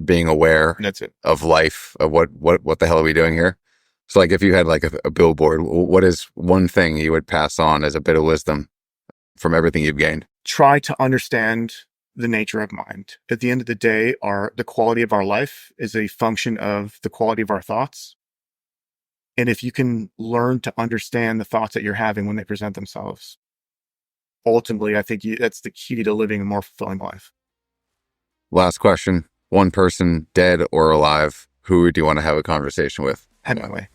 being aware of life, of what the hell are we doing here? So if you had a billboard, what is one thing you would pass on as a bit of wisdom from everything you've gained? Try to understand the nature of mind. At the end of the day, the quality of our life is a function of the quality of our thoughts. And if you can learn to understand the thoughts that you're having when they present themselves, ultimately, I think that's the key to living a more fulfilling life. Last question. One person, dead or alive, who do you want to have a conversation with? Hemingway.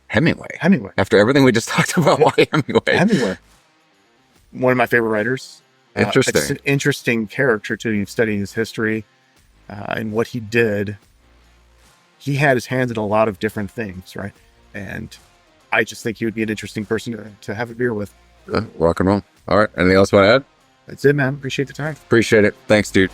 Hemingway. After everything we just talked about, why Hemingway? Hemingway. One of my favorite writers. Interesting. It's an interesting character to studying his history and what he did. He had his hands in a lot of different things, right? And I just think he would be an interesting person to have a beer with. Rock and roll. All right. Anything else you want to add? That's it, man. Appreciate the time. Appreciate it. Thanks, dude.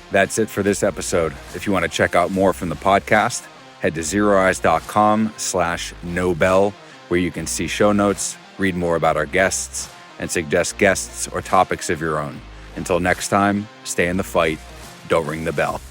That's it for this episode. If you want to check out more from the podcast, head to zeroeyes.com/Nobel, where you can see show notes, read more about our guests, and suggest guests or topics of your own. Until next time, stay in the fight. Don't ring the bell.